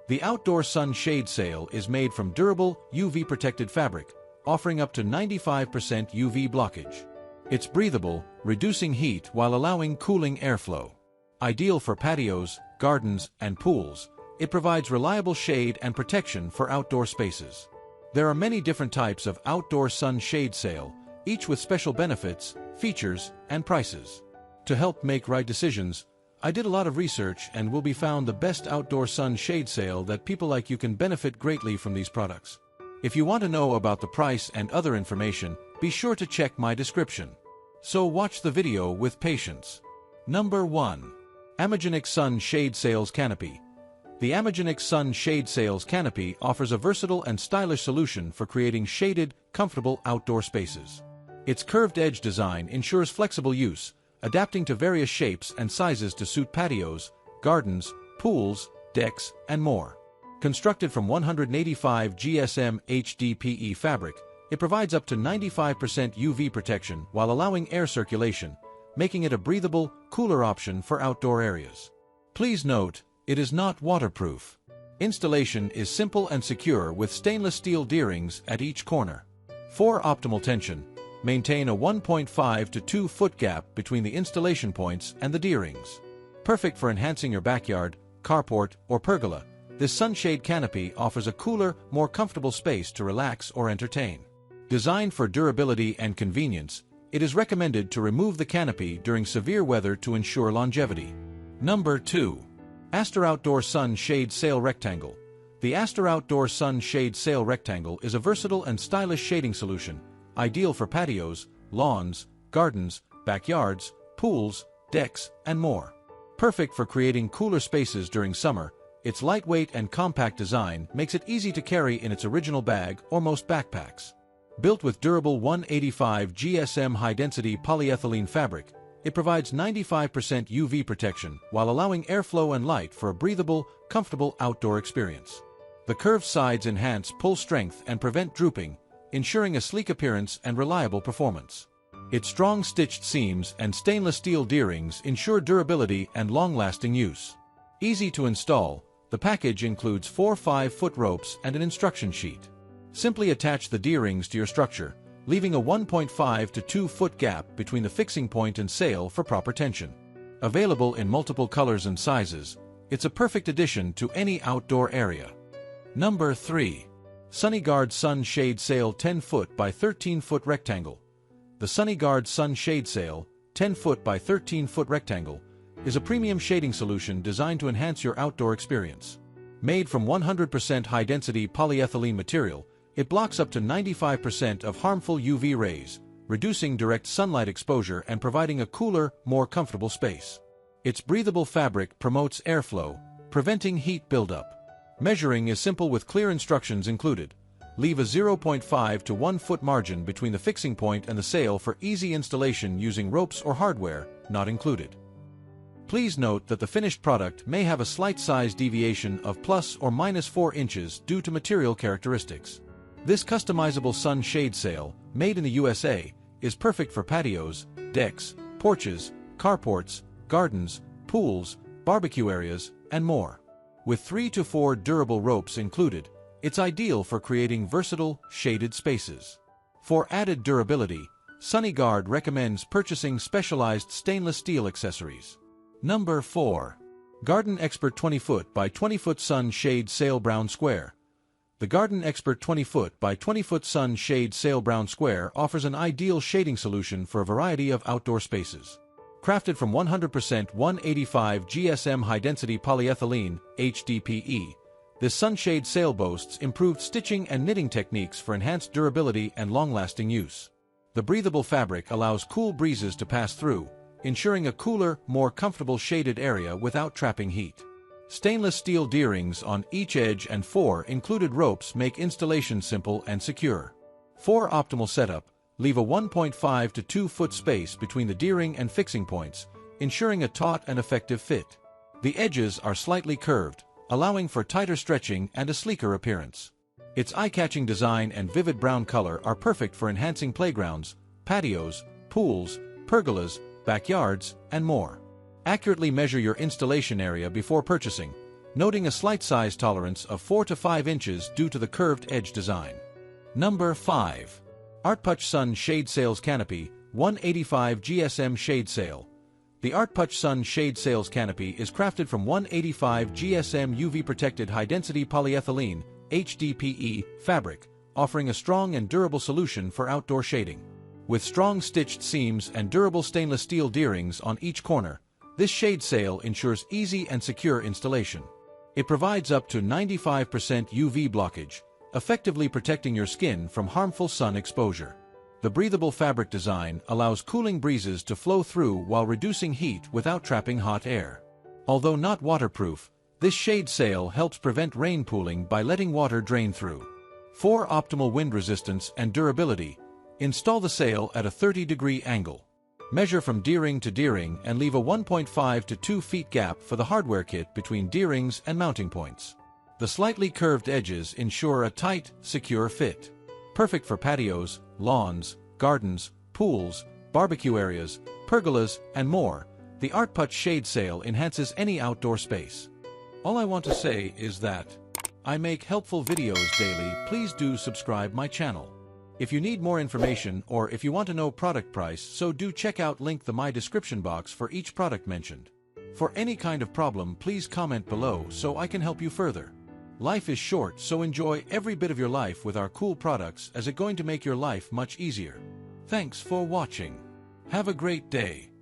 The Outdoor Sun Shade Sail is made from durable, UV-protected fabric, offering up to 95% UV blockage. It's breathable, reducing heat while allowing cooling airflow. Ideal for patios, gardens, and pools, it provides reliable shade and protection for outdoor spaces. There are many different types of Outdoor Sun Shade Sail, each with special benefits, features, and prices. To help make right decisions, I did a lot of research and will be found the best outdoor sun shade sail that people like you can benefit greatly from these products. If you want to know about the price and other information, be sure to check my description. So watch the video with patience. Number 1. Amagenic Sun Shade Sails Canopy. The Amagenic Sun Shade Sails Canopy offers a versatile and stylish solution for creating shaded, comfortable outdoor spaces. Its curved edge design ensures flexible use, adapting to various shapes and sizes to suit patios, gardens, pools, decks, and more. Constructed from 185 GSM HDPE fabric, it provides up to 95% UV protection while allowing air circulation, making it a breathable, cooler option for outdoor areas. Please note, it is not waterproof. Installation is simple and secure with stainless steel D-rings at each corner. For optimal tension, maintain a 1.5 to 2 foot gap between the installation points and the D-rings. Perfect for enhancing your backyard, carport, or pergola, this sunshade canopy offers a cooler, more comfortable space to relax or entertain. Designed for durability and convenience, it is recommended to remove the canopy during severe weather to ensure longevity. Number 2. Aster Outdoor Sun Shade Sail Rectangle. The Aster Outdoor Sun Shade Sail Rectangle is a versatile and stylish shading solution, ideal for patios, lawns, gardens, backyards, pools, decks, and more. Perfect for creating cooler spaces during summer, its lightweight and compact design makes it easy to carry in its original bag or most backpacks. Built with durable 185 GSM high-density polyethylene fabric, it provides 95% UV protection while allowing airflow and light for a breathable, comfortable outdoor experience. The curved sides enhance pull strength and prevent drooping, ensuring a sleek appearance and reliable performance. Its strong stitched seams and stainless steel D-rings ensure durability and long-lasting use. Easy to install, the package includes 4 5-foot ropes and an instruction sheet. Simply attach the D-rings to your structure, leaving a 1.5 to 2 foot gap between the fixing point and sail for proper tension. Available in multiple colors and sizes, it's a perfect addition to any outdoor area. Number 3. SunnyGuard Sun Shade Sail 10-foot by 13-foot rectangle. The SunnyGuard Sun Shade Sail, 10-foot by 13-foot rectangle, is a premium shading solution designed to enhance your outdoor experience. Made from 100% high-density polyethylene material, it blocks up to 95% of harmful UV rays, reducing direct sunlight exposure and providing a cooler, more comfortable space. Its breathable fabric promotes airflow, preventing heat buildup. Measuring is simple with clear instructions included. Leave a 0.5 to 1 foot margin between the fixing point and the sail for easy installation using ropes or hardware, not included. Please note that the finished product may have a slight size deviation of plus or minus 4 inches due to material characteristics. This customizable sun shade sail, made in the USA, is perfect for patios, decks, porches, carports, gardens, pools, barbecue areas, and more. With 3 to 4 durable ropes included, it's ideal for creating versatile, shaded spaces. For added durability, SunnyGuard recommends purchasing specialized stainless steel accessories. Number 4. Garden Expert 20-foot by 20-foot Sun Shade Sail Brown Square. The Garden Expert 20-foot by 20-foot Sun Shade Sail Brown Square offers an ideal shading solution for a variety of outdoor spaces. Crafted from 100% 185 GSM high-density polyethylene HDPE, this sunshade sail boasts improved stitching and knitting techniques for enhanced durability and long-lasting use. The breathable fabric allows cool breezes to pass through, ensuring a cooler, more comfortable shaded area without trapping heat. Stainless steel D-rings on each edge and 4 included ropes make installation simple and secure. For optimal setup, leave a 1.5 to 2 foot space between the D-ring and fixing points, ensuring a taut and effective fit. The edges are slightly curved, allowing for tighter stretching and a sleeker appearance. Its eye-catching design and vivid brown color are perfect for enhancing playgrounds, patios, pools, pergolas, backyards, and more. Accurately measure your installation area before purchasing. noting a slight size tolerance of 4 to 5 inches due to the curved edge design. Number 5. ArtPuch Sun Shade Sails Canopy 185 GSM Shade Sail. The ArtPuch Sun Shade Sails Canopy is crafted from 185 GSM UV-protected high-density polyethylene HDPE fabric, offering a strong and durable solution for outdoor shading. With strong stitched seams and durable stainless steel D-rings on each corner, this shade sail ensures easy and secure installation. It provides up to 95% UV blockage, effectively protecting your skin from harmful sun exposure. The breathable fabric design allows cooling breezes to flow through while reducing heat without trapping hot air. Although not waterproof, this shade sail helps prevent rain pooling by letting water drain through. For optimal wind resistance and durability, install the sail at a 30-degree angle. Measure from D-ring to D-ring and leave a 1.5 to 2 feet gap for the hardware kit between D-rings and mounting points. The slightly curved edges ensure a tight, secure fit. Perfect for patios, lawns, gardens, pools, barbecue areas, pergolas, and more, the ArtPuch shade sail enhances any outdoor space. All I want to say is that I make helpful videos daily. Please do subscribe my channel. If you need more information or if you want to know product price, so do check out link the my description box for each product mentioned. For any kind of problem, please comment below so I can help you further. Life is short, so enjoy every bit of your life with our cool products, as it's going to make your life much easier. Thanks for watching. Have a great day.